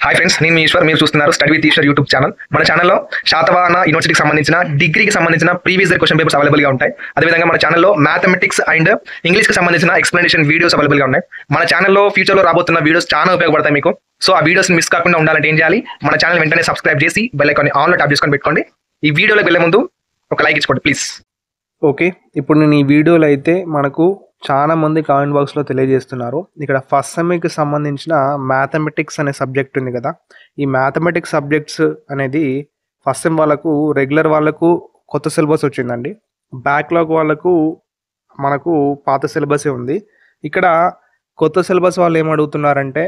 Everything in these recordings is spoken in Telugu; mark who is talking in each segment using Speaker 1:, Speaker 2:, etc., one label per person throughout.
Speaker 1: హాయ్ ఫ్రెండ్స్, నేను మీ ఈశ్వర్. మీరు చూస్తున్నారు study with Eshwar YouTube channel. మన ఛానల్లో శాతవాహన యూనివర్సిటీకి సంబంధించిన డిగ్రీకి సంబంధించిన ప్రీవియస్ ఇయర్ క్వశ్చన్ పేపర్స్ అవైలబుల్గా ఉంటాయి. అదేవిధంగా మన ఛానల్లో మ్యాథమెటిక్స్ అండ్ ఇంగ్లీష్కి సంబంధించిన ఎక్స్ప్లెనేషన్ వీడియోస్ అవైలబుల్గా ఉన్నాయి. మన ఛానల్లో ఫ్యూచర్లో రాబోతున్న వీడియోస్ చాలా ఉపయోగపడతాయి మీకు. సో ఆ వీడియోస్ మిస్ కాకుండా ఉండాలంటే ఏం చేయాలి? మన ఛానల్ వెంటనే సబ్స్క్రైబ్ చేసి బెల్ ఐకాన్ ఆన్లో ట్యాప్ చేసుకొని పెట్టుకోండి. ఈ వీడియోలోకి వెళ్ళే ముందు ఒక లైక్ ఇచ్చుకోండి ప్లీజ్.
Speaker 2: ఓకే, ఇప్పుడు నేను ఈ వీడియోలో అయితే మనకు చాలా మంది కామెంట్ బాక్స్లో తెలియజేస్తున్నారు. ఇక్కడ ఫస్ట్ సెమ్కి సంబంధించిన మ్యాథమెటిక్స్ అనే సబ్జెక్ట్ ఉంది కదా, ఈ మ్యాథమెటిక్స్ సబ్జెక్ట్స్ అనేది ఫస్ట్ సెమ్ వాళ్ళకు రెగ్యులర్ వాళ్ళకు కొత్త సిలబస్ వచ్చిందండి. బ్యాక్లాగ్ వాళ్ళకు మనకు పాత సిలబసే ఉంది. ఇక్కడ కొత్త సిలబస్ వాళ్ళు ఏం అడుగుతున్నారంటే,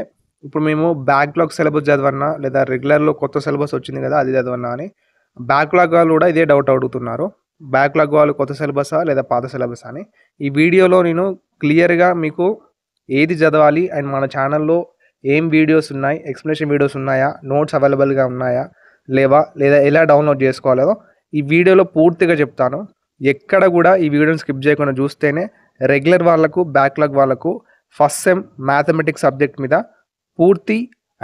Speaker 2: ఇప్పుడు మేము బ్యాక్లాగ్ సిలబస్ చదవన్నా లేదా రెగ్యులర్లో కొత్త సిలబస్ వచ్చింది కదా అది చదవన్నా అని. బ్యాక్లాగ్ వాళ్ళు కూడా ఇదే డౌట్ అడుగుతున్నారు. బ్యాక్లాగ్ వాళ్ళు కొత్త సిలబసా లేదా పాత సిలబసా అని. ఈ వీడియోలో నేను క్లియర్గా మీకు ఏది చదవాలి అండ్ మన ఛానల్లో ఏం వీడియోస్ ఉన్నాయి, ఎక్స్ప్లెనేషన్ వీడియోస్ ఉన్నాయా, నోట్స్ అవైలబుల్గా ఉన్నాయా లేవా, లేదా ఎలా డౌన్లోడ్ చేసుకోవాలో ఈ వీడియోలో పూర్తిగా చెప్తాను. ఎక్కడ కూడా ఈ వీడియోని స్కిప్ చేయకుండా చూస్తేనే రెగ్యులర్ వాళ్ళకు బ్యాక్లాగ్ వాళ్ళకు ఫస్ట్ సెమ్ మ్యాథమెటిక్స్ సబ్జెక్ట్ మీద పూర్తి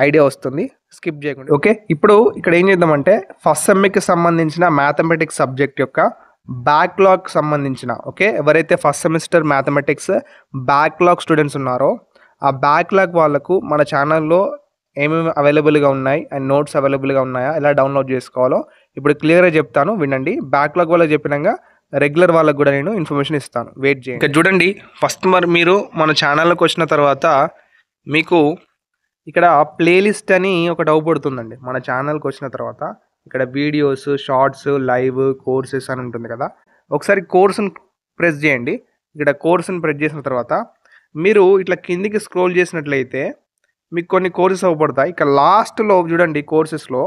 Speaker 2: ఐడియా వస్తుంది, స్కిప్ చేయకుండా. ఓకే, ఇప్పుడు ఇక్కడ ఏం చేద్దామంటే ఫస్ట్ సెమ్కి సంబంధించిన మ్యాథమెటిక్స్ సబ్జెక్ట్ యొక్క బ్యాక్లాగ్ సంబంధించిన ఎవరైతే first semester mathematics backlog students ఉన్నారో ఆ బ్యాక్లాగ్ వాళ్ళకు మన ఛానల్లో ఏమేమి అవైలబుల్గా ఉన్నాయి అండ్ నోట్స్ అవైలబుల్గా ఉన్నాయా, ఎలా డౌన్లోడ్ చేసుకోవాలో ఇప్పుడు క్లియర్గా చెప్తాను, వినండి. బ్యాక్లాగ్ వాళ్ళకి చెప్పినాక రెగ్యులర్ వాళ్ళకు కూడా నేను ఇన్ఫర్మేషన్ ఇస్తాను, వెయిట్ చేయండి. ఇక్కడ చూడండి, ఫస్ట్ మీరు మన ఛానల్లోకి వచ్చిన తర్వాత మీకు ఇక్కడ ప్లేలిస్ట్ అని ఒకటి అవపడుతుందండి. మన ఛానల్కి వచ్చిన తర్వాత ఇక్కడ వీడియోస్, షార్ట్స్, లైవ్, కోర్సెస్ అని ఉంటుంది కదా. ఒకసారి కోర్సును ప్రెస్ చేయండి. ఇక్కడ కోర్సును ప్రెస్ చేసిన తర్వాత మీరు ఇట్లా కిందికి స్క్రోల్ చేసినట్లయితే మీకు కొన్ని కోర్సెస్ అవపడతాయి. ఇక్కడ లాస్ట్లో చూడండి, కోర్సెస్లో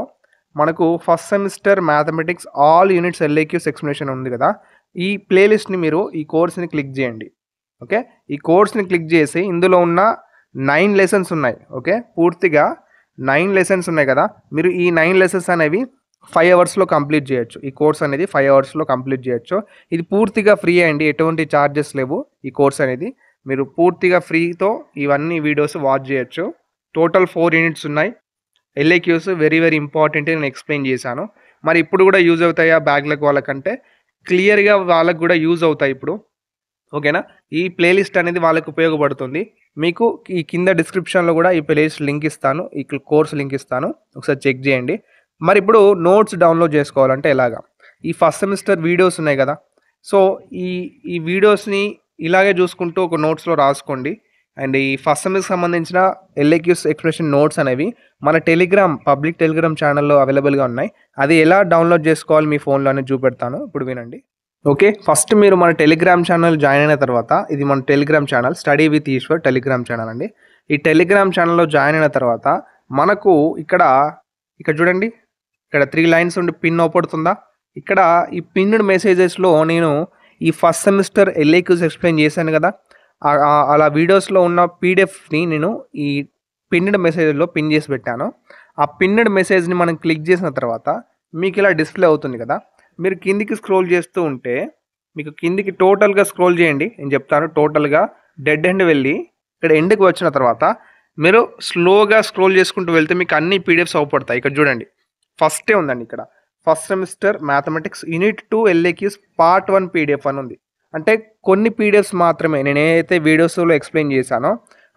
Speaker 2: మనకు first semester mathematics all units LAQs explanation ఉంది కదా. ఈ ప్లేలిస్ట్ని మీరు ఈ కోర్స్ని క్లిక్ చేయండి. ఓకే, ఈ కోర్స్ని క్లిక్ చేసి ఇందులో ఉన్న 9 లెసన్స్ ఉన్నాయి. ఓకే, పూర్తిగా 9 లెసన్స్ ఉన్నాయి కదా. మీరు ఈ 9 లెసన్స్ అనేవి 5 అవర్స్లో కంప్లీట్ చేయొచ్చు. ఈ కోర్స్ అనేది 5 అవర్స్లో కంప్లీట్ చేయొచ్చు. ఇది పూర్తిగా ఫ్రీ అండి, ఎటువంటి ఛార్జెస్ లేవు. ఈ కోర్స్ అనేది మీరు పూర్తిగా ఫ్రీతో ఇవన్నీ వీడియోస్ వాచ్ చేయొచ్చు. టోటల్ 4 యూనిట్స్ ఉన్నాయి. ఎల్ఏక్యూస్ వెరీ వెరీ ఇంపార్టెంట్, నేను ఎక్స్ప్లెయిన్ చేశాను. మరి ఇప్పుడు కూడా యూజ్ అవుతాయా బ్యాక్లాగ్ వాళ్ళకంటే? క్లియర్గా వాళ్ళకు కూడా యూజ్ అవుతాయి ఇప్పుడు. ఓకేనా, ఈ ప్లేలిస్ట్ అనేది వాళ్ళకి ఉపయోగపడుతుంది. మీకు ఈ కింద డిస్క్రిప్షన్లో కూడా ఈ ప్లేలిస్ట్ లింక్ ఇస్తాను, ఈ కోర్స్ లింక్ ఇస్తాను, ఒకసారి చెక్ చేయండి. మరి ఇప్పుడు నోట్స్ డౌన్లోడ్ చేసుకోవాలంటే ఎలాగా? ఈ ఫస్ట్ సెమిస్టర్ వీడియోస్ ఉన్నాయి కదా, సో ఈ వీడియోస్ని ఇలాగే చూసుకుంటూ ఒక నోట్స్లో రాసుకోండి. అండ్ ఈ ఫస్ట్ సెమిస్టర్కి సంబంధించిన ఎల్ఏక్యూస్ ఎక్స్ప్రెషన్ నోట్స్ అనేవి మన పబ్లిక్ టెలిగ్రామ్ ఛానల్లో అవైలబుల్గా ఉన్నాయి. అది ఎలా డౌన్లోడ్ చేసుకోవాలి మీ ఫోన్లో అనేది చూపెడతాను, ఇప్పుడు వినండి. ఓకే, ఫస్ట్ మీరు మన టెలిగ్రామ్ ఛానల్ జాయిన్ అయిన తర్వాత, ఇది మన Telegram channel study with Eshwar Telegram channel అండి. ఈ టెలిగ్రామ్ ఛానల్లో జాయిన్ అయిన తర్వాత మనకు ఇక్కడ చూడండి, ఇక్కడ 3 లైన్స్ ఉండి పిన్ అవపడుతుందా? ఇక్కడ ఈ పిన్డ్ మెసేజెస్లో నేను ఈ ఫస్ట్ సెమిస్టర్ ఎల్ఏక్యూస్ ఎక్స్ప్లెయిన్ చేశాను కదా, అలా వీడియోస్లో ఉన్న పీడిఎఫ్ని నేను ఈ పిన్డ్ మెసేజ్లో పిన్ చేసి పెట్టాను. ఆ పిన్డ్ మెసేజ్ని మనం క్లిక్ చేసిన తర్వాత మీకు ఇలా డిస్ప్లే అవుతుంది కదా. మీరు కిందికి స్క్రోల్ చేస్తూ ఉంటే మీకు కిందికి టోటల్గా స్క్రోల్ చేయండి, నేను చెప్తాను. టోటల్గా డెడ్ ఎండ్ వెళ్ళి ఇక్కడ ఎండ్కి వచ్చిన తర్వాత మీరు స్లోగా స్క్రోల్ చేసుకుంటూ వెళ్తే మీకు అన్ని పీడిఎఫ్స్ అవపడతాయి. ఇక్కడ చూడండి, ఫస్టే ఉందండి, ఇక్కడ first semester mathematics unit 2 LAQs part 1 PDF అని ఉంది. అంటే కొన్ని పీడిఎఫ్స్ మాత్రమే, నేను ఏదైతే వీడియోస్లో ఎక్స్ప్లెయిన్ చేశానో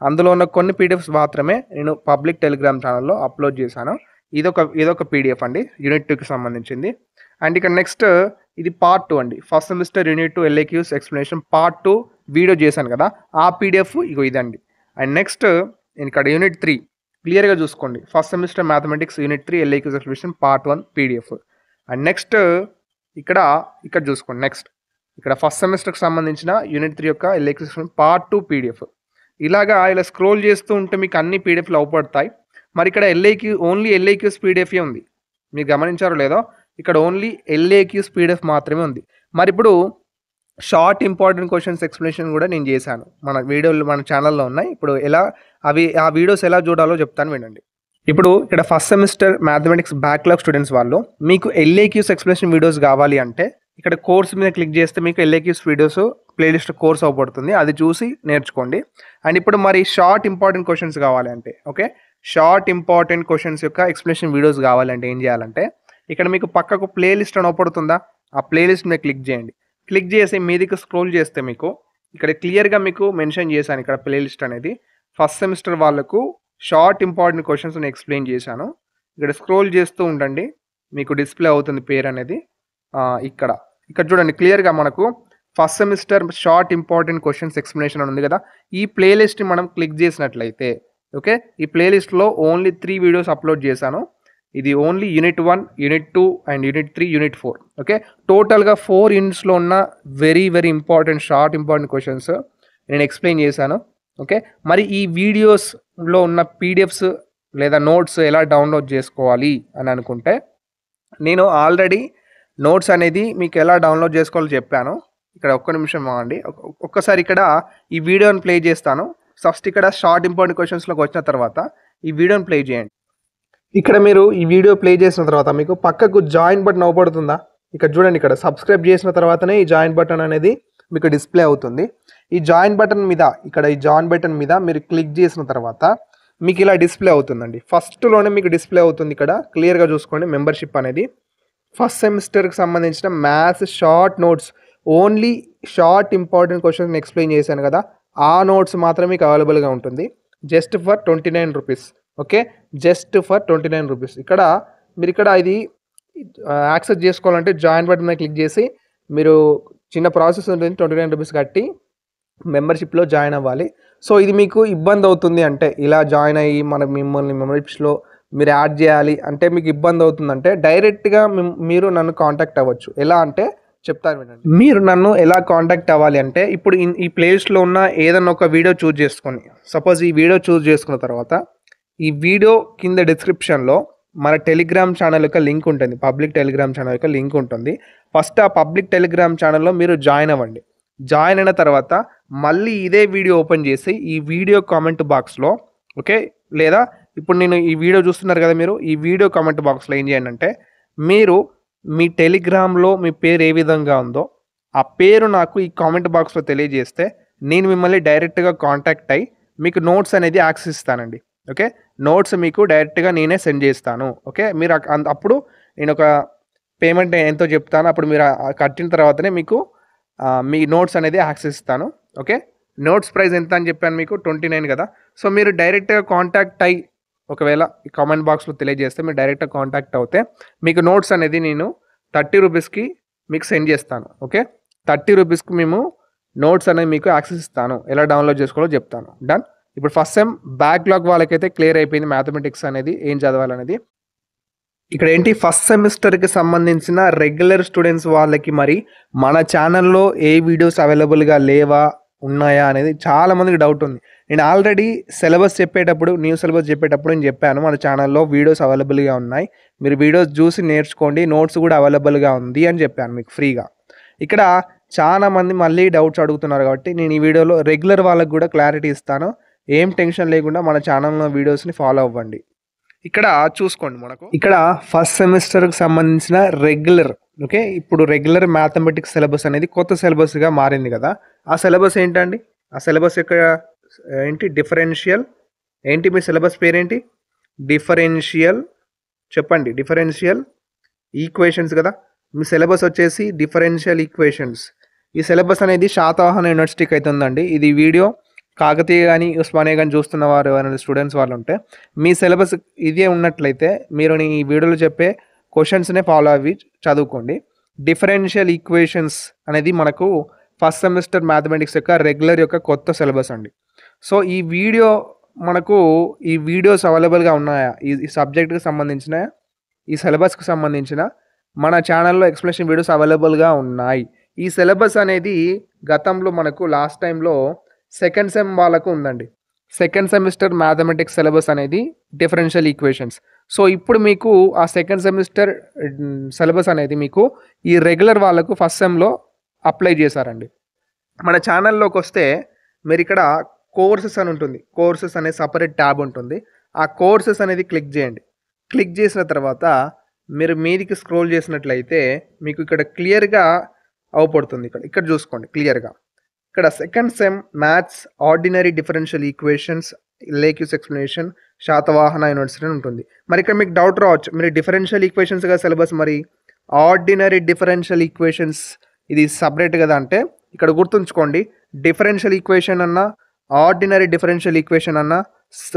Speaker 2: అందులో ఉన్న కొన్ని పీడిఎఫ్స్ మాత్రమే నేను పబ్లిక్ టెలిగ్రామ్ ఛానల్లో అప్లోడ్ చేశాను. ఇదొక పీడిఎఫ్ అండి, యూనిట్ 2కి సంబంధించింది. అండ్ ఇక్కడ నెక్స్ట్ ఇది పార్ట్ 2 అండి, first semester unit 2 LAQs explanation part 2 video చేశాను కదా, ఆ పీడిఎఫ్ ఇదండి. అండ్ నెక్స్ట్ ఇక్కడ యూనిట్ 3 క్లియర్గా చూసుకోండి, first semester mathematics unit 3 LAQs explanation part 1 PDF. And next ఇక్కడ చూసుకోండి, నెక్స్ట్ ఇక్కడ ఫస్ట్ సెమిస్టర్కి సంబంధించిన యూనిట్ 3 యొక్క ఎల్ఏక్యూస్ పార్ట్ 2 పీడిఎఫ్. ఇలా స్క్రోల్ చేస్తూ ఉంటే మీకు అన్ని పీడిఎఫ్లు అవపడతాయి. మరి ఇక్కడ ఓన్లీ ఎల్ఏక్యూస్ పీడిఎఫ్ఏ ఉంది, మీరు గమనించారో లేదో, ఇక్కడ ఓన్లీ ఎల్ఏక్యూస్ పీడిఎఫ్ మాత్రమే ఉంది. మరి ఇప్పుడు షార్ట్ ఇంపార్టెంట్ క్వశ్చన్స్ ఎక్స్ప్లెనేషన్ కూడా నేను చేశాను, మన వీడియోలు మన ఛానల్లో ఉన్నాయి. ఇప్పుడు ఆ వీడియోస్ ఎలా చూడాలో చెప్తాను, వినండి. ఇప్పుడు ఇక్కడ first semester mathematics backlog students వాళ్ళు మీకు ఎల్ఏక్యూస్ ఎక్స్ప్లెనేషన్ వీడియోస్ కావాలి అంటే ఇక్కడ కోర్స్ మీద క్లిక్ చేస్తే మీకు ఎల్ఏక్యూస్ వీడియోస్ ప్లేలిస్ట్ కోర్స్ అవపడుతుంది, అది చూసి నేర్చుకోండి. అండ్ ఇప్పుడు మరి షార్ట్ ఇంపార్టెంట్ క్వశ్చన్స్ కావాలి అంటే ఓకే షార్ట్ ఇంపార్టెంట్ క్వశ్చన్స్ యొక్క ఎక్స్ప్లెనేషన్ వీడియోస్ కావాలంటే ఏం చేయాలంటే ఇక్కడ మీకు పక్కకు ప్లేలిస్ట్ అని అవపడుతుందా, ఆ ప్లేలిస్ట్ మీద క్లిక్ చేయండి. క్లిక్ చేసి మీదికి స్క్రోల్ చేస్తే మీకు ఇక్కడ క్లియర్గా మీకు మెన్షన్ చేశాను. ఇక్కడ ప్లేలిస్ట్ అనేది ఫస్ట్ సెమిస్టర్ వాళ్ళకు షార్ట్ ఇంపార్టెంట్ క్వశ్చన్స్ నేను ఎక్స్ప్లెయిన్ చేశాను. ఇక్కడ స్క్రోల్ చేస్తూ ఉండండి, మీకు డిస్ప్లే అవుతుంది పేరు అనేది. ఇక్కడ చూడండి క్లియర్గా మనకు first semester short important questions explanation అని ఉంది కదా. ఈ ప్లేలిస్ట్ని మనం క్లిక్ చేసినట్లయితే ఓకే, ఈ ప్లేలిస్ట్లో ఓన్లీ 3 వీడియోస్ అప్లోడ్ చేశాను. ఇది only unit 1, unit 2 and unit 3, unit 4. Okay, టోటల్గా 4 యూనిట్స్లో ఉన్న very important short important questions నేను ఎక్స్ప్లెయిన్ చేశాను. ఓకే, మరి ఈ వీడియోస్లో ఉన్న పీడిఎఫ్స్ లేదా నోట్స్ ఎలా డౌన్లోడ్ చేసుకోవాలి అని అనుకుంటే నేను ఆల్రెడీ నోట్స్ అనేది మీకు ఎలా డౌన్లోడ్ చేసుకోవాలో చెప్పాను. ఇక్కడ ఒక్క నిమిషం ఆగండి, ఒక్కసారి ఇక్కడ ఈ వీడియోని ప్లే చేస్తాను. ఫస్ట్ ఇక్కడ షార్ట్ ఇంపార్టెంట్ క్వశ్చన్స్లోకి వచ్చిన తర్వాత ఈ వీడియోని ప్లే చేయండి. ఇక్కడ మీరు ఈ వీడియో ప్లే చేసిన తర్వాత మీకు పక్కకు జాయిన్ బటన్ అవపడుతుందా? ఇక్కడ చూడండి, ఇక్కడ సబ్స్క్రైబ్ చేసిన తర్వాతనే ఈ జాయిన్ బటన్ అనేది మీకు డిస్ప్లే అవుతుంది. ఈ జాయిన్ బటన్ మీద ఈ జాయిన్ బటన్ మీద మీరు క్లిక్ చేసిన తర్వాత మీకు ఇలా డిస్ప్లే అవుతుందండి. ఫస్ట్లోనే మీకు డిస్ప్లే అవుతుంది. ఇక్కడ క్లియర్గా చూసుకోండి, మెంబర్షిప్ అనేది ఫస్ట్ సెమిస్టర్కి సంబంధించిన maths short notes, only short important questions explain చేశాను కదా, ఆ నోట్స్ మాత్రమే మీకు అవైలబుల్గా ఉంటుంది. Just for 29 rupees. Okay, just for 29 rupees. ఇక్కడ మీరు ఇది యాక్సెస్ చేసుకోవాలంటే జాయిన్ బటన్ మీద క్లిక్ చేసి మీరు చిన్న ప్రాసెస్ ఉంటుంది, 29 రూపీస్ కట్టి మెంబర్షిప్లో జాయిన్ అవ్వాలి. సో ఇది మీకు ఇబ్బంది అవుతుంది అంటే ఇలా జాయిన్ అయ్యి మిమ్మల్ని మెంబర్షిప్స్లో మీరు యాడ్ చేయాలి అంటే మీకు ఇబ్బంది అవుతుందంటే డైరెక్ట్గా మీరు నన్ను కాంటాక్ట్ అవ్వచ్చు. ఎలా అంటే చెప్తాను వినండి. మీరు నన్ను ఎలా కాంటాక్ట్ అవ్వాలి అంటే ఇప్పుడు ఈ ప్లేలిస్ట్లో ఉన్న ఏదన్నా ఒక వీడియో చూస్ చేసుకొని, సపోజ్ ఈ వీడియో చూస్ చేసుకున్న తర్వాత ఈ వీడియో కింద డిస్క్రిప్షన్లో మన టెలిగ్రామ్ ఛానల్ యొక్క లింక్ ఉంటుంది, పబ్లిక్ టెలిగ్రామ్ ఛానల్ యొక్క లింక్ ఉంటుంది. ఫస్ట్ ఆ పబ్లిక్ టెలిగ్రామ్ ఛానల్లో మీరు జాయిన్ అవ్వండి. జాయిన్ అయిన తర్వాత మళ్ళీ ఇదే వీడియో ఓపెన్ చేసి ఈ వీడియో కామెంట్ బాక్స్లో ఓకే, లేదా ఇప్పుడు నేను ఈ వీడియో చూస్తున్నారు కదా, మీరు ఈ వీడియో కామెంట్ బాక్స్లో ఏం చేయండి అంటే మీరు మీ టెలిగ్రామ్లో మీ పేరు ఏ విధంగా ఉందో ఆ పేరు నాకు ఈ కామెంట్ బాక్స్లో తెలియజేస్తే నేను మిమ్మల్ని డైరెక్ట్గా కాంటాక్ట్ అయ్యి మీకు నోట్స్ అనేది యాక్సెస్ ఇస్తానండి. ఓకే, నోట్స్ మీకు డైరెక్ట్గా నేనే సెండ్ చేస్తాను. ఓకే, మీరు అప్పుడు నేను ఒక పేమెంట్ ఎంతో చెప్తాను, అప్పుడు మీరు కట్టిన తర్వాతనే మీకు మీ నోట్స్ అనేది యాక్సెస్ ఇస్తాను. ఓకే, నోట్స్ ప్రైస్ ఎంత అని చెప్పాను మీకు 29 కదా. సో మీరు డైరెక్ట్గా కాంటాక్ట్ అయ్యి ఒకవేళ ఈ కామెంట్ బాక్స్లో తెలియజేస్తే మీరు డైరెక్ట్గా కాంటాక్ట్ అవుతే మీకు నోట్స్ అనేది నేను 30 రూపీస్కి మీకు సెండ్ చేస్తాను. ఓకే, 30 రూపీస్కి మేము నోట్స్ అనేది మీకు యాక్సెస్ ఇస్తాను. ఎలా డౌన్లోడ్ చేసుకోవాలో చెప్తాను. డన్. ఇప్పుడు ఫస్ట్ సెమ్ బ్యాక్లాగ్ వాళ్ళకైతే క్లియర్ అయిపోయింది మ్యాథమెటిక్స్ అనేది ఏం చదవాలనేది. ఇక్కడ ఏంటి ఫస్ట్ సెమిస్టర్కి సంబంధించిన రెగ్యులర్ స్టూడెంట్స్ వాళ్ళకి మరి మన ఛానల్లో ఏ వీడియోస్ అవైలబుల్గా లేవా ఉన్నాయా అనేది చాలామందికి డౌట్ ఉంది. నేను ఆల్రెడీ సిలబస్ చెప్పేటప్పుడు న్యూ సిలబస్ చెప్పేటప్పుడు నేను చెప్పాను మన ఛానల్లో వీడియోస్ అవైలబుల్గా ఉన్నాయి, మీరు వీడియోస్ చూసి నేర్చుకోండి, నోట్స్ కూడా అవైలబుల్గా ఉంది అని చెప్పాను మీకు ఫ్రీగా. ఇక్కడ చాలామంది మళ్ళీ డౌట్స్ అడుగుతున్నారు కాబట్టి నేను ఈ వీడియోలో రెగ్యులర్ వాళ్ళకి కూడా క్లారిటీ ఇస్తాను. ఏం టెన్షన్ లేకుండా మన ఛానల్లో వీడియోస్ని ఫాలో అవ్వండి. ఇక్కడ చూసుకోండి, మనకు ఇక్కడ ఫస్ట్ సెమిస్టర్కి సంబంధించిన రెగ్యులర్ ఓకే, ఇప్పుడు రెగ్యులర్ మ్యాథమెటిక్స్ సిలబస్ అనేది కొత్త సిలబస్గా మారింది కదా. ఆ సిలబస్ ఏంటండి? ఆ సిలబస్ యొక్క ఏంటి? డిఫరెన్షియల్. ఏంటి మీ సిలబస్ పేరేంటి? డిఫరెన్షియల్. చెప్పండి, డిఫరెన్షియల్ ఈక్వేషన్స్ కదా మీ సిలబస్ వచ్చేసి, డిఫరెన్షియల్ ఈక్వేషన్స్. ఈ సిలబస్ అనేది శాతవాహన యూనివర్సిటీకి అయితే ఉందండి. ఇది వీడియో కాకతీయ కానీ ఉస్మానియా కానీ చూస్తున్న వారు ఎవరైనా స్టూడెంట్స్ వాళ్ళు ఉంటే మీ సిలబస్ ఇదే ఉన్నట్లయితే మీరు ఈ వీడియోలో చెప్పే క్వశ్చన్స్నే ఫాలో అవి చదువుకోండి. డిఫరెన్షియల్ ఈక్వేషన్స్ అనేది మనకు ఫస్ట్ సెమిస్టర్ మ్యాథమెటిక్స్ యొక్క రెగ్యులర్ యొక్క కొత్త సిలబస్ అండి. సో ఈ వీడియోస్ అవైలబుల్గా ఉన్నాయా ఈ సబ్జెక్ట్కి సంబంధించిన, ఈ సిలబస్కి సంబంధించిన మన ఛానల్లో ఎక్స్ప్లెనేషన్ వీడియోస్ అవైలబుల్గా ఉన్నాయి. ఈ సిలబస్ అనేది గతంలో మనకు లాస్ట్ టైంలో సెకండ్ సెమ్ వాళ్ళకు ఉందండి. సెకండ్ సెమిస్టర్ మ్యాథమెటిక్స్ సిలబస్ అనేది డిఫరెన్షియల్ ఈక్వేషన్స్. సో ఇప్పుడు మీకు ఆ సెకండ్ సెమిస్టర్ సిలబస్ అనేది మీకు ఈ రెగ్యులర్ వాళ్ళకు ఫస్ట్ సెమ్లో అప్లై చేశారండి. మన ఛానల్లోకి వస్తే మీరు ఇక్కడ కోర్సెస్ అని ఉంటుంది, కోర్సెస్ అనే సపరేట్ ట్యాబ్ ఉంటుంది. ఆ కోర్సెస్ అనేది క్లిక్ చేయండి. క్లిక్ చేసిన తర్వాత మీరు మీదికి స్క్రోల్ చేసినట్లయితే మీకు ఇక్కడ క్లియర్గా అవపడుతుంది. ఇక్కడ చూసుకోండి క్లియర్గా. ఇక్కడ second sem maths ordinary differential equations LAQs explanation Satavahana university అని ఉంటుంది. మరి ఇక్కడ మీకు డౌట్ రావచ్చు, మరి డిఫరెన్షియల్ ఈక్వేషన్స్గా సిలబస్, మరి ఆర్డినరీ డిఫరెన్షియల్ ఈక్వేషన్స్ ఇది సపరేట్ కదా అంటే, ఇక్కడ గుర్తుంచుకోండి, డిఫరెన్షియల్ ఈక్వేషన్ అన్న ఆర్డినరీ డిఫరెన్షియల్ ఈక్వేషన్ అన్న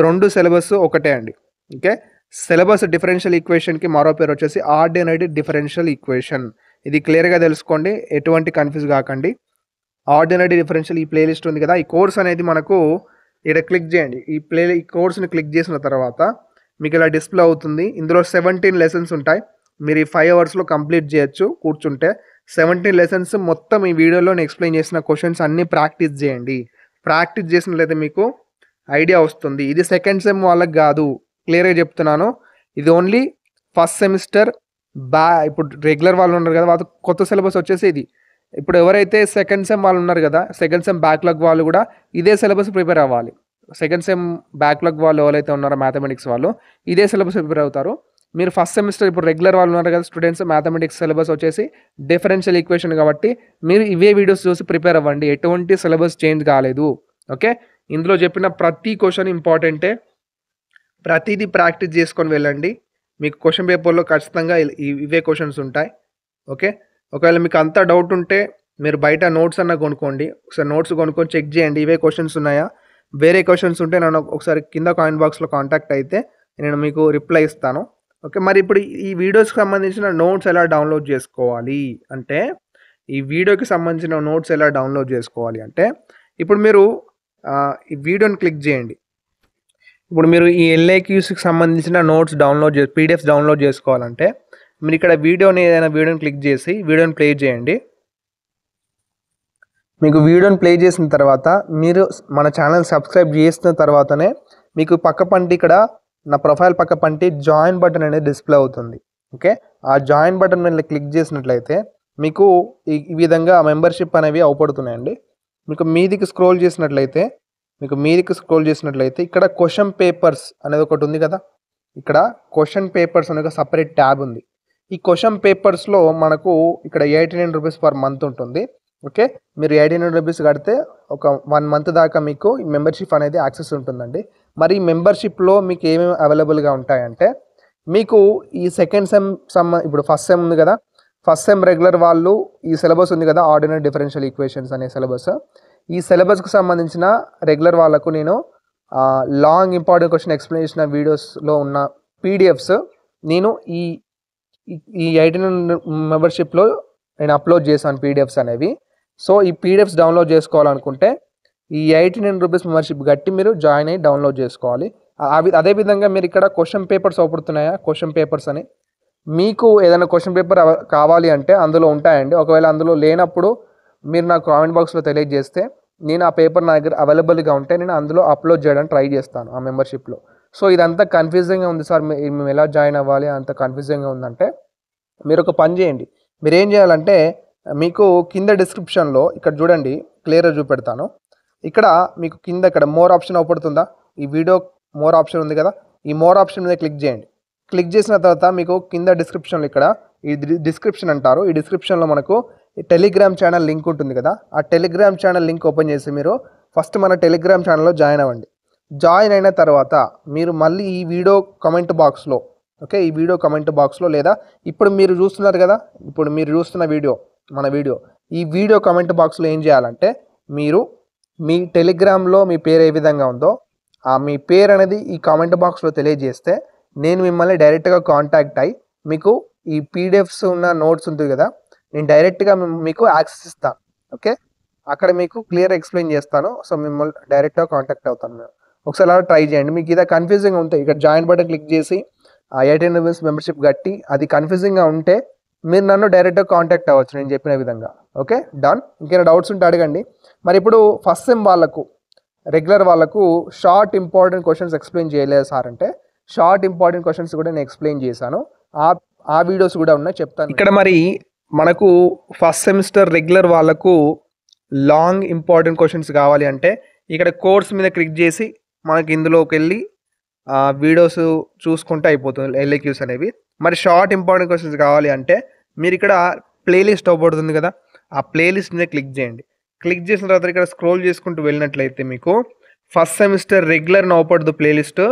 Speaker 2: రెండు సిలబస్ ఒకటే అండి. ఓకే, సిలబస్ డిఫరెన్షియల్ ఈక్వేషన్కి మరో పేరు వచ్చేసి ఆర్డినరీ డిఫరెన్షియల్ ఈక్వేషన్. ఇది క్లియర్గా తెలుసుకోండి, ఎటువంటి కన్ఫ్యూజ్ కాకండి. ఆర్డినరీ డిఫరెన్షియల్ ఈ ప్లేలిస్ట్ ఉంది కదా, ఈ కోర్స్ అనేది మనకు ఇక్కడ క్లిక్ చేయండి. ఈ కోర్స్ని క్లిక్ చేసిన తర్వాత మీకు ఇలా డిస్ప్లే అవుతుంది. ఇందులో 17 లెసన్స్ ఉంటాయి. మీరు ఈ 5 అవర్స్లో కంప్లీట్ చేయొచ్చు కూర్చుంటే. 17 లెసన్స్ మొత్తం ఈ వీడియోలో నేను ఎక్స్ప్లెయిన్ చేసిన క్వశ్చన్స్ అన్నీ ప్రాక్టీస్ చేయండి. ప్రాక్టీస్ చేసినట్లయితే మీకు ఐడియా వస్తుంది. ఇది సెకండ్ సెమ్ వాళ్ళకి కాదు, క్లియర్గా చెప్తున్నాను. ఇది ఓన్లీ ఫస్ట్ సెమిస్టర్ ఇప్పుడు రెగ్యులర్ వాళ్ళు ఉన్నారు కదా, వాళ్ళ కొత్త సిలబస్ వచ్చేసి ఇది. ఇప్పుడు ఎవరైతే సెకండ్ సెమ్ వాళ్ళు ఉన్నారు కదా, సెకండ్ సెమ్ బ్యాక్లాగ్ వాళ్ళు కూడా ఇదే సిలబస్ ప్రిపేర్ అవ్వాలి. సెకండ్ సెమ్ బ్యాక్లాగ్ వాళ్ళు ఎవరైతే ఉన్నారో మ్యాథమెటిక్స్ వాళ్ళు ఇదే సిలబస్ ప్రిపేర్ అవుతారు. మీరు ఫస్ట్ సెమిస్టర్ ఇప్పుడు రెగ్యులర్ వాళ్ళు ఉన్నారు కదా స్టూడెంట్స్, మ్యాథమెటిక్స్ సిలబస్ వచ్చేసి డిఫరెన్షియల్ ఈక్వేషన్ కాబట్టి మీరు ఇవే వీడియోస్ చూసి ప్రిపేర్ అవ్వండి. ఎటువంటి సిలబస్ చేంజ్ కాలేదు. ఓకే, ఇందులో చెప్పిన ప్రతి క్వశ్చన్ ఇంపార్టెంటే, ప్రతిదీ ప్రాక్టీస్ చేసుకొని వెళ్ళండి. మీకు క్వశ్చన్ పేపర్లో ఖచ్చితంగా ఇవే క్వశ్చన్స్ ఉంటాయి. ఓకే, ఒకవేళ మీకు అంత డౌట్ ఉంటే మీరు బయట నోట్స్ అన్న కొనుక్కోండి. ఒకసారి నోట్స్ కొనుక్కొని చెక్ చేయండి, ఇవే క్వశ్చన్స్ ఉన్నాయా, వేరే క్వశ్చన్స్ ఉంటే నన్ను ఒకసారి కింద కామెంట్ బాక్స్లో కాంటాక్ట్ అయితే నేను మీకు రిప్లై ఇస్తాను. ఓకే, మరి ఇప్పుడు ఈ వీడియోస్కి సంబంధించిన నోట్స్ ఎలా డౌన్లోడ్ చేసుకోవాలి అంటే, ఈ వీడియోకి సంబంధించిన నోట్స్ ఎలా డౌన్లోడ్ చేసుకోవాలి అంటే, ఇప్పుడు మీరు ఈ వీడియోని క్లిక్ చేయండి. ఇప్పుడు మీరు ఈ ఎల్ఏక్యూస్కి సంబంధించిన నోట్స్ పీడిఎఫ్స్ డౌన్లోడ్ చేసుకోవాలంటే మీరు ఇక్కడ ఏదైనా వీడియోని క్లిక్ చేసి వీడియోని ప్లే చేయండి. మీకు వీడియోని ప్లే చేసిన తర్వాత మీరు మన ఛానల్ సబ్స్క్రైబ్ చేసిన తర్వాతనే మీకు పక్క పంటి ఇక్కడ నా ప్రొఫైల్ పక్క పంటి జాయిన్ బటన్ అనేది డిస్ప్లే అవుతుంది. ఓకే, ఆ జాయిన్ బటన్ మీద క్లిక్ చేసినట్లయితే మీకు ఈ విధంగా మెంబర్షిప్ అనేవి అవపడుతున్నాయండి. మీకు మీదికి స్క్రోల్ చేసినట్లయితే ఇక్కడ క్వశ్చన్ పేపర్స్ అనేది ఒకటి ఉంది కదా, ఇక్కడ క్వశ్చన్ పేపర్స్ అనే ఒక సపరేట్ ట్యాబ్ ఉంది. ఈ క్వశ్చన్ పేపర్స్లో మనకు ఇక్కడ 89 రూపీస్ పర్ మంత్ ఉంటుంది. ఓకే, మీరు 89 రూపీస్ కడితే ఒక 1 మంత్ దాకా మీకు ఈ మెంబర్షిప్ అనేది యాక్సెస్ ఉంటుందండి. మరి ఈ మెంబర్షిప్లో మీకు ఏమేమి అవైలబుల్గా ఉంటాయంటే, మీకు ఈ సెకండ్ సెమ్ ఇప్పుడు ఫస్ట్ సెమ్ ఉంది కదా, ఫస్ట్ సెమ్ రెగ్యులర్ వాళ్ళు ఈ సిలబస్ ఉంది కదా, ఆర్డినరీ డిఫరెన్షియల్ ఈక్వేషన్స్ అనే సిలబస్. ఈ సిలబస్కి సంబంధించిన రెగ్యులర్ వాళ్ళకు నేను లాంగ్ ఇంపార్టెంట్ క్వశ్చన్ ఎక్స్ప్లెనేషన్ వీడియోస్లో ఉన్న పీడిఎఫ్స్ నేను ఈ 89 మెంబర్షిప్లో నేను అప్లోడ్ చేశాను పీడిఎఫ్స్ అనేవి. సో ఈ పీడిఎఫ్స్ డౌన్లోడ్ చేసుకోవాలనుకుంటే ఈ 89 రూపీస్ మెంబర్షిప్ కట్టి మీరు జాయిన్ అయ్యి డౌన్లోడ్ చేసుకోవాలి. అదేవిధంగా మీరు ఇక్కడ క్వశ్చన్ పేపర్స్ అవుపడుతున్నాయా, క్వశ్చన్ పేపర్స్ అని మీకు ఏదైనా క్వశ్చన్ పేపర్ కావాలి అంటే అందులో ఉంటాయండి. ఒకవేళ అందులో లేనప్పుడు మీరు నాకు కామెంట్ బాక్స్లో తెలియజేస్తే నేను ఆ పేపర్ నా దగ్గర అవైలబుల్గా ఉంటే నేను అందులో అప్లోడ్ చేయడానికి ట్రై చేస్తాను ఆ మెంబర్షిప్లో. సో ఇదంతా కన్ఫ్యూజింగ్గా ఉంది సార్, మేము ఎలా జాయిన్ అవ్వాలి, అంత కన్ఫ్యూజింగ్గా ఉందంటే మీరు ఒక పని చేయండి. మీరు ఏం చేయాలంటే మీకు కింద డిస్క్రిప్షన్లో ఇక్కడ చూడండి, క్లియర్గా చూపెడతాను. ఇక్కడ మీకు కింద ఇక్కడ మోర్ ఆప్షన్ అవుపడుతుందా, ఈ వీడియో మోర్ ఆప్షన్ ఉంది కదా, ఈ మోర్ ఆప్షన్ మీద క్లిక్ చేయండి. క్లిక్ చేసిన తర్వాత మీకు కింద డిస్క్రిప్షన్లో ఇక్కడ ఈ డిస్క్రిప్షన్ అంటారు, ఈ డిస్క్రిప్షన్లో మనకు టెలిగ్రామ్ ఛానల్ లింక్ ఉంటుంది కదా, ఆ టెలిగ్రామ్ ఛానల్ లింక్ ఓపెన్ చేసి మీరు ఫస్ట్ మన టెలిగ్రామ్ ఛానల్లో జాయిన్ అవ్వండి. జాయిన్ అయిన తర్వాత మీరు మళ్ళీ ఈ వీడియో కమెంట్ బాక్స్లో, ఓకే, ఈ వీడియో కమెంట్ బాక్స్లో లేదా ఇప్పుడు మీరు చూస్తున్నారు కదా, ఇప్పుడు మీరు చూస్తున్న మన వీడియో ఈ వీడియో కమెంట్ బాక్స్లో ఏం చేయాలంటే మీరు మీ టెలిగ్రామ్లో మీ పేరు ఏ విధంగా ఉందో మీ పేరు అనేది ఈ కామెంట్ బాక్స్లో తెలియజేస్తే నేను మిమ్మల్ని డైరెక్ట్గా కాంటాక్ట్ అయ్యి మీకు ఈ పీడిఎఫ్స్ ఉన్న నోట్స్ ఉంటుంది కదా, నేను డైరెక్ట్గా మీకు యాక్సెస్ ఇస్తాను. ఓకే, అక్కడ మీకు క్లియర్ ఎక్స్ప్లెయిన్ చేస్తాను. సో మిమ్మల్ని డైరెక్ట్గా కాంటాక్ట్ అవుతాను నేను. ఒకసారి అలా ట్రై చేయండి. మీకు ఇదే కన్ఫ్యూజింగ్ ఉంటే ఇక్కడ జాయిన్ బటన్ క్లిక్ చేసి ఆ 18 రూపీస్ మెంబర్షిప్ కట్టి అది కన్ఫ్యూజింగ్గా ఉంటే మీరు నన్ను డైరెక్ట్గా కాంటాక్ట్ అవ్వచ్చు నేను చెప్పిన విధంగా. Okay, done. ఇంకేమైనా డౌట్స్ ఉంటే అడగండి. మరి ఇప్పుడు ఫస్ట్ సెమ్ వాళ్ళకు రెగ్యులర్ వాళ్ళకు షార్ట్ ఇంపార్టెంట్ క్వశ్చన్స్ ఎక్స్ప్లెయిన్ చేయలేదు సార్ అంటే, షార్ట్ ఇంపార్టెంట్ క్వశ్చన్స్ కూడా నేను ఎక్స్ప్లెయిన్ చేశాను. ఆ వీడియోస్ కూడా ఉన్నాయి, చెప్తాను. ఇక్కడ మరి మనకు ఫస్ట్ సెమిస్టర్ రెగ్యులర్ వాళ్ళకు లాంగ్ ఇంపార్టెంట్ క్వశ్చన్స్ కావాలి అంటే ఇక్కడ కోర్స్ మీద క్లిక్ చేసి మనకి ఇందులోకి వెళ్ళి వీడియోస్ చూసుకుంటే అయిపోతుంది ఎల్ఏక్యూస్ అనేవి. మరి షార్ట్ ఇంపార్టెంట్ క్వశ్చన్స్ కావాలి అంటే మీరు ఇక్కడ ప్లేలిస్ట్ అవబడుతుంది కదా, ఆ ప్లేలిస్ట్ మీద క్లిక్ చేయండి. క్లిక్ చేసిన తర్వాత ఇక్కడ స్క్రోల్ చేసుకుంటూ వెళ్ళినట్లయితే మీకు ఫస్ట్ సెమిస్టర్ రెగ్యులర్ అని అవపడుతుంది ప్లేలిస్ట్,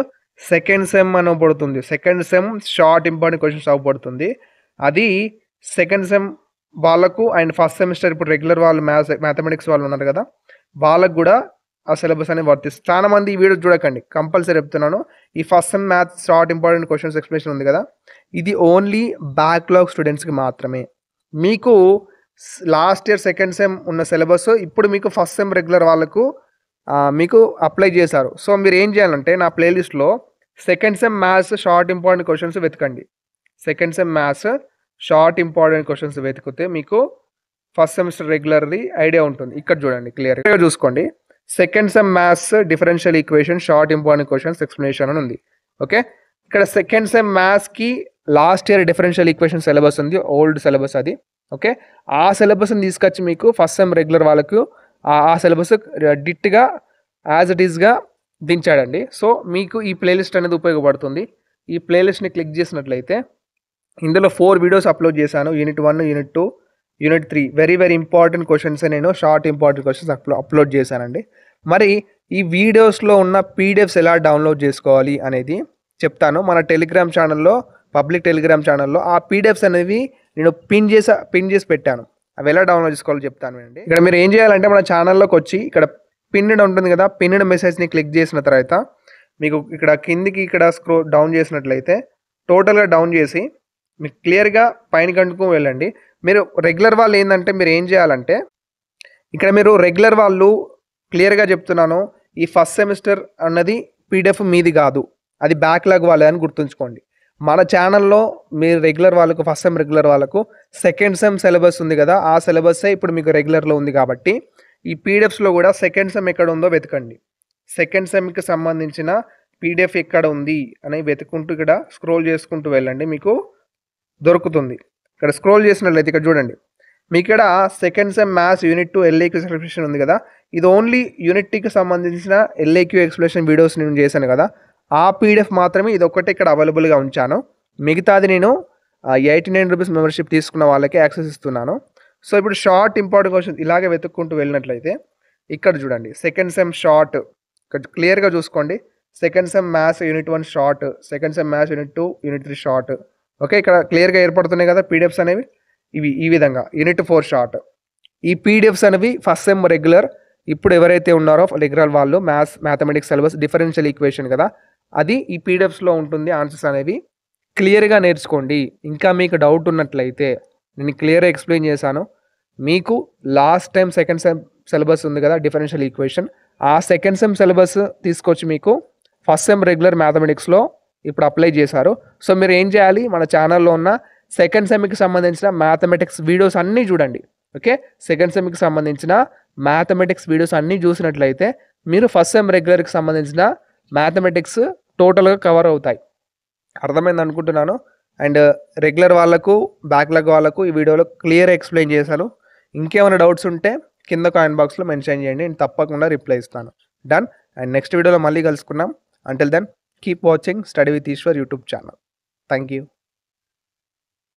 Speaker 2: సెకండ్ సెమ్ అని అవపడుతుంది. Second sem short important questions అవపడుతుంది. అది సెకండ్ సెమ్ వాళ్ళకు అండ్ ఫస్ట్ సెమిస్టర్ ఇప్పుడు రెగ్యులర్ వాళ్ళు మ్యాథమెటిక్స్ వాళ్ళు ఉన్నారు కదా, వాళ్ళకు కూడా ఆ సిలబస్ అనేది వర్తిస్తుంది. చాలా మంది ఈ వీడియో చూడకండి, కంపల్సరీ చెప్తున్నాను. ఈ first sem maths short important questions explanation ఉంది కదా, ఇది ఓన్లీ బ్యాక్లాగ్ స్టూడెంట్స్కి మాత్రమే. మీకు లాస్ట్ ఇయర్ సెకండ్ సెమ్ ఉన్న సిలబస్ ఇప్పుడు మీకు ఫస్ట్ సెమ్ రెగ్యులర్ వాళ్ళకు మీకు అప్లై చేశారు. సో మీరు ఏం చేయాలంటే నా ప్లేలిస్ట్లో second sem maths short important questions వెతకండి. Second sem maths short important questions వెతికితే మీకు ఫస్ట్ సెమిస్టర్ రెగ్యులర్ది ఐడియా ఉంటుంది. ఇక్కడ చూడండి, క్లియర్గా చూసుకోండి. Second sem maths differential equation short important questions explanation అని ఉంది. ఓకే, ఇక్కడ సెకండ్ సెమ్ మ్యాథ్స్కి last year differential equation syllabus ఉంది, ఓల్డ్ సిలబస్ అది. ఓకే, ఆ సిలబస్ని తీసుకొచ్చి మీకు ఫస్ట్ సెమ్ రెగ్యులర్ వాళ్ళకు ఆ సిలబస్ డిట్గా యాజ్ ఇట్ ఈస్గా దించాడండి. సో మీకు ఈ ప్లేలిస్ట్ అనేది ఉపయోగపడుతుంది. ఈ ప్లేలిస్ట్ని క్లిక్ చేసినట్లయితే ఇందులో 4 వీడియోస్ అప్లోడ్ చేశాను. Unit 1, unit 2, unit 3 very very important questions నేను షార్ట్ ఇంపార్టెంట్ క్వశ్చన్స్ అప్లోడ్ చేశానండి. మరి ఈ వీడియోస్లో ఉన్న పీడిఎఫ్స్ ఎలా డౌన్లోడ్ చేసుకోవాలి అనేది చెప్తాను. మన టెలిగ్రామ్ ఛానల్లో, పబ్లిక్ టెలిగ్రామ్ ఛానల్లో ఆ పీడిఎఫ్స్ అనేవి నేను పిన్ చేసి పెట్టాను. అవి ఎలా డౌన్లోడ్ చేసుకోవాలో చెప్తాను అండి. ఇక్కడ మీరు ఏం చేయాలంటే మన ఛానల్లోకి వచ్చి ఇక్కడ పిన్డ్ ఉంటుంది కదా, పిన్డ్ మెసేజ్ని క్లిక్ చేసిన తర్వాత మీకు ఇక్కడ కిందికి ఇక్కడ స్క్రోల్ డౌన్ చేసినట్లయితే టోటల్గా డౌన్ చేసి మీకు క్లియర్గా పైన కంటుకు వెళ్ళండి. మీరు రెగ్యులర్ వాళ్ళు ఏంటంటే మీరు ఏం చేయాలంటే ఇక్కడ మీరు రెగ్యులర్ వాళ్ళు క్లియర్గా చెప్తున్నాను, ఈ ఫస్ట్ సెమిస్టర్ అన్నది పీడిఎఫ్ మీది కాదు, అది బ్యాక్లాగ్ వాళ్ళే అని గుర్తుంచుకోండి. మన ఛానల్లో మీరు రెగ్యులర్ వాళ్ళకు ఫస్ట్ సెమ్ రెగ్యులర్ వాళ్ళకు సెకండ్ సెమ్ సిలబస్ ఉంది కదా, ఆ సిలబస్సే ఇప్పుడు మీకు రెగ్యులర్లో ఉంది. కాబట్టి ఈ పీడిఎఫ్స్లో కూడా సెకండ్ సెమ్ ఎక్కడ ఉందో వెతకండి. సెకండ్ సెమ్కి సంబంధించిన పీడిఎఫ్ ఎక్కడ ఉంది అని వెతుకుంటూ ఇక్కడ స్క్రోల్ చేసుకుంటూ వెళ్ళండి, మీకు దొరుకుతుంది. ఇక్కడ స్క్రోల్ చేసినట్లయితే ఇక్కడ చూడండి, మీకు ఇక్కడ second sem maths unit 2 LAQ explanation ఉంది కదా, ఇది ఓన్లీ యూనిట్ 2కి సంబంధించిన ఎల్ఏక్యూ ఎక్స్ప్లెనేషన్ వీడియోస్ నేను చేశాను కదా, ఆ పీడిఎఫ్ మాత్రమే ఇది ఒక్కటే ఇక్కడ అవైలబుల్గా ఉంచాను. మిగతాది నేను 89 రూపీస్ మెంబర్షిప్ తీసుకున్న వాళ్ళకి యాక్సెస్ ఇస్తున్నాను. సో ఇప్పుడు షార్ట్ ఇంపార్టెంట్ క్వశ్చన్స్ ఇలాగే వెతుక్కుంటూ వెళ్ళినట్లయితే ఇక్కడ చూడండి, సెకండ్ సెమ్ షార్ట్ ఇక్కడ క్లియర్గా చూసుకోండి. Second sem maths unit 1 short, second sem maths unit 2, unit 3 short. Okay, ఇక్కడ క్లియర్గా ఏర్పడుతున్నాయి కదా పీడిఎఫ్స్ అనేవి, ఇవి ఈ విధంగా యూనిట్ 4 షార్ట్. ఈ పీడిఎఫ్స్ అనేవి ఫస్ట్ సెమ్ రెగ్యులర్ ఇప్పుడు ఎవరైతే ఉన్నారో రెగ్యులర్ వాళ్ళు మ్యాథమెటిక్స్ సిలబస్ డిఫరెన్షియల్ ఈక్వేషన్ కదా, అది ఈ పీడిఎఫ్స్లో ఉంటుంది. ఆన్సర్స్ అనేవి క్లియర్గా నేర్చుకోండి. ఇంకా మీకు డౌట్ ఉన్నట్లయితే నేను క్లియర్గా ఎక్స్ప్లెయిన్ చేశాను. మీకు last time second sem syllabus ఉంది కదా డిఫరెన్షియల్ ఈక్వేషన్, ఆ సెకండ్ సెమ్ సిలబస్ తీసుకొచ్చి మీకు ఫస్ట్ సెమ్ రెగ్యులర్ మ్యాథమెటిక్స్లో ఇప్పుడు అప్లై చేశారు. సో మీరు ఏం చేయాలి, మన ఛానల్లో ఉన్న సెకండ్ సెమ్కి సంబంధించిన మ్యాథమెటిక్స్ వీడియోస్ అన్నీ చూడండి. ఓకే, సెకండ్ సెమ్కి సంబంధించిన మ్యాథమెటిక్స్ వీడియోస్ అన్నీ చూసినట్లయితే మీరు ఫస్ట్ సెమ్ రెగ్యులర్కి సంబంధించిన మ్యాథమెటిక్స్ టోటల్గా కవర్ అవుతాయి. అర్థమైంది అనుకుంటున్నాను. అండ్ రెగ్యులర్ వాళ్ళకు బ్యాక్లాగ్ వాళ్ళకు ఈ వీడియోలో క్లియర్ ఎక్స్ప్లెయిన్ చేశాను. ఇంకేమైనా డౌట్స్ ఉంటే కింద కామెంట్ బాక్స్లో మెన్షన్ చేయండి, నేను తప్పకుండా రిప్లై ఇస్తాను. డన్. అండ్ నెక్స్ట్ వీడియోలో మళ్ళీ కలుసుకున్నాం. Until then keep watching study with Eshwar YouTube channel. Thank you.